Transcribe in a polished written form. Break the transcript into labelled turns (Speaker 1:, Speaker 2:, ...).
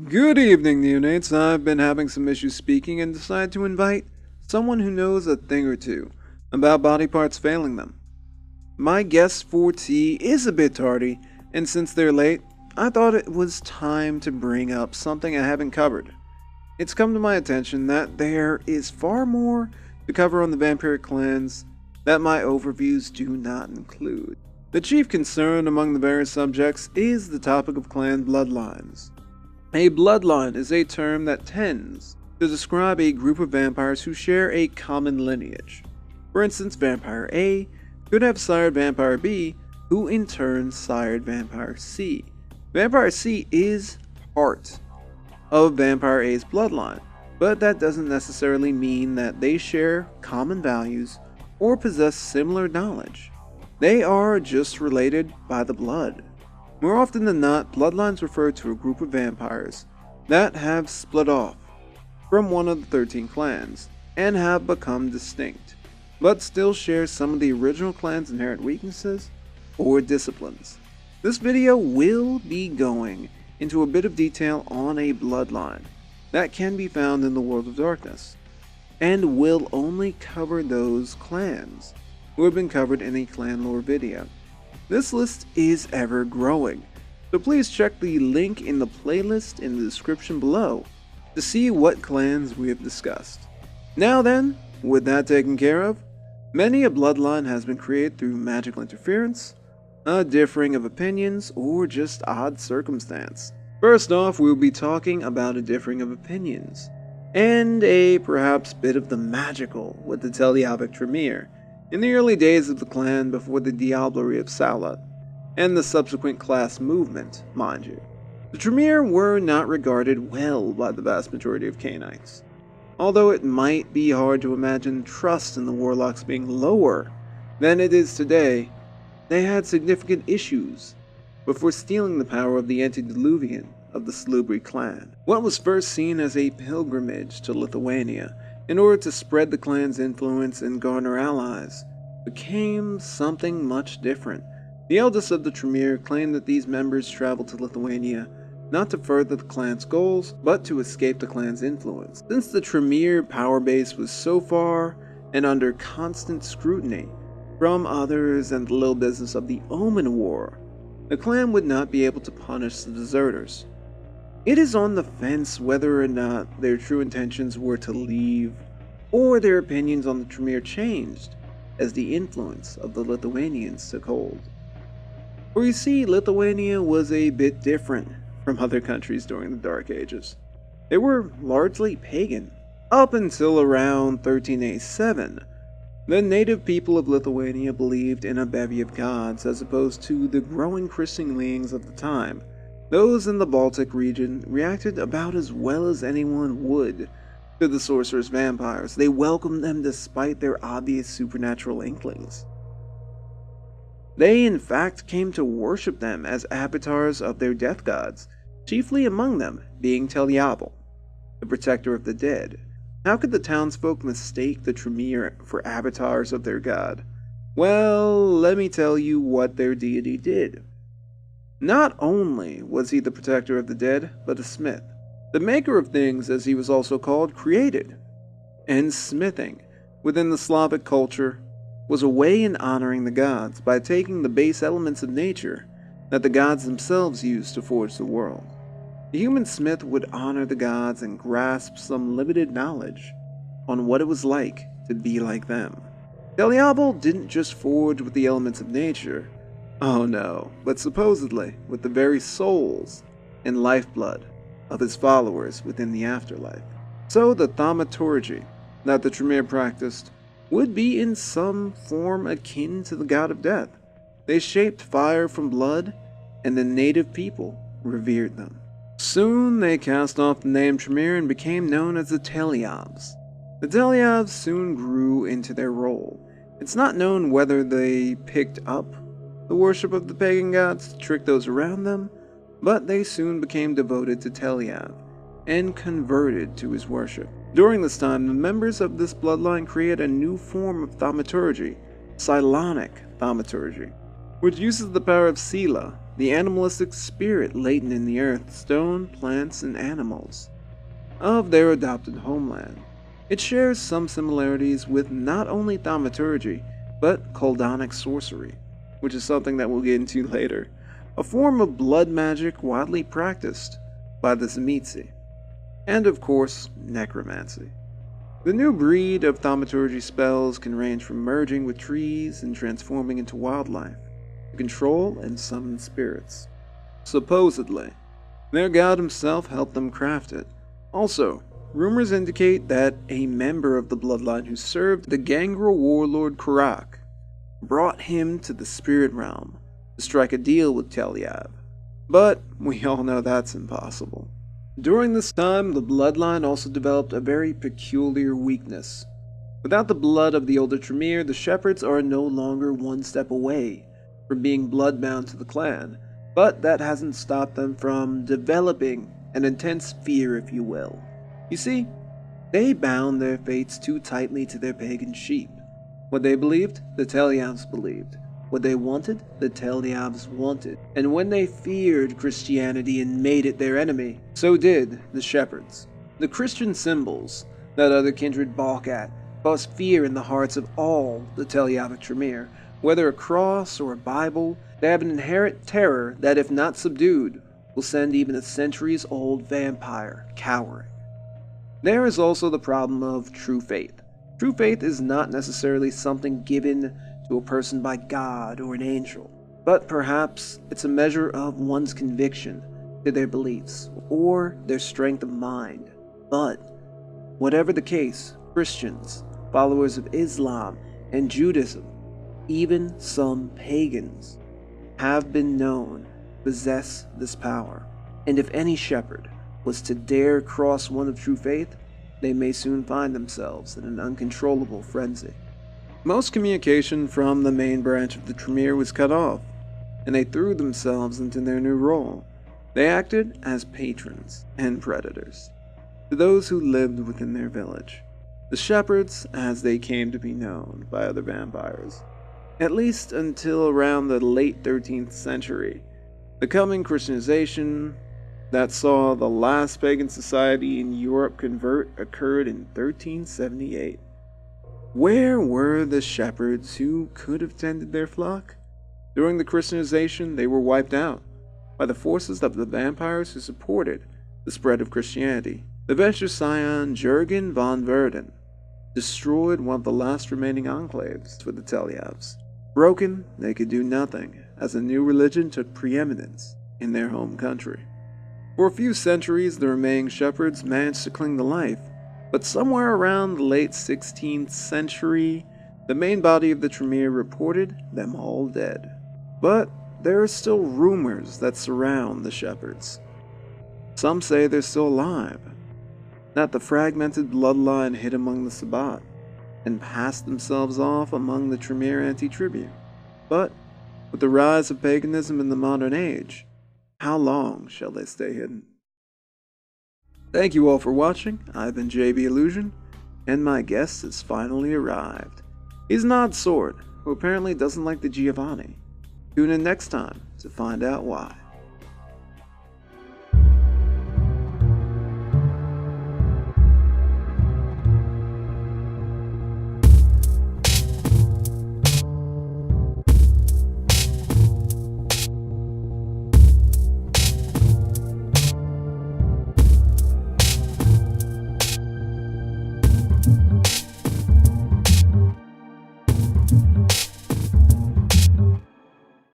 Speaker 1: Good evening, neonates. I've been having some issues speaking and decided to invite someone who knows a thing or two about body parts failing them. My guest for tea is a bit tardy, and since they're late, I thought it was time to bring up something I haven't covered. It's come to my attention that there is far more to cover on the vampiric clans that my overviews do not include. The chief concern among the various subjects is the topic of clan bloodlines. A bloodline is a term that tends to describe a group of vampires who share a common lineage. For instance, Vampire A could have sired Vampire B, who in turn sired Vampire C. Vampire C is part of Vampire A's bloodline, but that doesn't necessarily mean that they share common values or possess similar knowledge. They are just related by the blood. More often than not, bloodlines refer to a group of vampires that have split off from one of the 13 clans and have become distinct, but still share some of the original clan's inherent weaknesses or disciplines. This video will be going into a bit of detail on a bloodline that can be found in the World of Darkness, and will only cover those clans who have been covered in a clan lore video. This list is ever growing, so please check the link in the playlist in the description below to see what clans we have discussed. Now then, with that taken care of, many a bloodline has been created through magical interference, a differing of opinions, or just odd circumstance. First off, we'll be talking about a differing of opinions, and a perhaps bit of the magical with the Telyavelic Tremere. In the early days of the clan before the diablerie of Salat, and the subsequent class movement, mind you, the Tremere were not regarded well by the vast majority of Canaanites. Although it might be hard to imagine trust in the warlocks being lower than it is today, they had significant issues before stealing the power of the antediluvian of the Slubri clan. What was first seen as a pilgrimage to Lithuania in order to spread the clan's influence and garner allies became something much different. The eldest of the Tremere claimed that these members traveled to Lithuania not to further the clan's goals, but to escape the clan's influence. Since the Tremere power base was so far and under constant scrutiny from others and the little business of the Omen War, the clan would not be able to punish the deserters. It is on the fence whether or not their true intentions were to leave, or their opinions on the Tremere changed as the influence of the Lithuanians took hold. For you see, Lithuania was a bit different from other countries during the Dark Ages. They were largely pagan. Up until around 1387, the native people of Lithuania believed in a bevy of gods as opposed to the growing Christian leanings of the time. Those in the Baltic region reacted about as well as anyone would to the sorcerous vampires. They welcomed them despite their obvious supernatural inklings. They in fact came to worship them as avatars of their death gods, chiefly among them being Telyavelic, the protector of the dead. How could the townsfolk mistake the Tremere for avatars of their god? Well, let me tell you what their deity did. Not only was he the protector of the dead, but a smith. The maker of things, as he was also called, created. And smithing, within the Slavic culture, was a way in honoring the gods by taking the base elements of nature that the gods themselves used to forge the world. The human smith would honor the gods and grasp some limited knowledge on what it was like to be like them. Telyavelic didn't just forge with the elements of nature, oh no, but supposedly with the very souls and lifeblood of his followers within the afterlife. So the thaumaturgy that the Tremere practiced would be in some form akin to the god of death. They shaped fire from blood, and the native people revered them. Soon they cast off the name Tremere and became known as the Telyavs. The Telyavs soon grew into their role. It's not known whether they picked up the worship of the pagan gods to trick those around them, but they soon became devoted to Telyav and converted to his worship. During this time, the members of this bloodline created a new form of thaumaturgy, Psilonic thaumaturgy, which uses the power of Sila the animalistic spirit latent in the earth, stone, plants, and animals of their adopted homeland. It shares some similarities with not only thaumaturgy, but Koldanic sorcery, which is something that we'll get into later, a form of blood magic widely practiced by the Tzimisce, and of course, necromancy. The new breed of thaumaturgy spells can range from merging with trees and transforming into wildlife, to control and summon spirits. Supposedly, their god himself helped them craft it. Also, rumors indicate that a member of the Bloodline who served the Gangrel warlord Karak brought him to the spirit realm to strike a deal with Telyav. But we all know that's impossible. During this time, the Bloodline also developed a very peculiar weakness. Without the blood of the older Tremere, the Shepherds are no longer one step away from being bloodbound to the clan, but that hasn't stopped them from developing an intense fear, if you will. You see, they bound their fates too tightly to their pagan sheep. What they believed, the Telyavs believed. What they wanted, the Telyavs wanted. And when they feared Christianity and made it their enemy, so did the Shepherds. The Christian symbols that other kindred balk at cause fear in the hearts of all the Telyavelic Tremere. Whether a cross or a Bible, they have an inherent terror that, if not subdued, will send even a centuries-old vampire cowering. There is also the problem of true faith. True faith is not necessarily something given to a person by God or an angel, but perhaps it's a measure of one's conviction to their beliefs or their strength of mind. But whatever the case, Christians, followers of Islam and Judaism, even some pagans, have been known to possess this power. And if any shepherd was to dare cross one of true faith, they may soon find themselves in an uncontrollable frenzy. Most communication from the main branch of the Tremere was cut off, and they threw themselves into their new role. They acted as patrons and predators to those who lived within their village, the Shepherds as they came to be known by other vampires, at least until around the late 13th century. The coming Christianization that saw the last pagan society in Europe convert occurred in 1378. Where were the shepherds who could have tended their flock? During the Christianization, they were wiped out by the forces of the vampires who supported the spread of Christianity. The Vescher scion Jurgen von Verden destroyed one of the last remaining enclaves for the Telyavs. Broken, they could do nothing, as a new religion took preeminence in their home country. For a few centuries, the remaining shepherds managed to cling to life, but somewhere around the late 16th century, the main body of the Tremere reported them all dead. But there are still rumors that surround the shepherds. Some say they're still alive, that the fragmented bloodline hid among the Sabbat and passed themselves off among the Tremere anti-tribute. But with the rise of paganism in the modern age, how long shall they stay hidden? Thank you all for watching. I've been JB Illusion, and my guest has finally arrived. He's an odd sort, who apparently doesn't like the Giovanni. Tune in next time to find out why.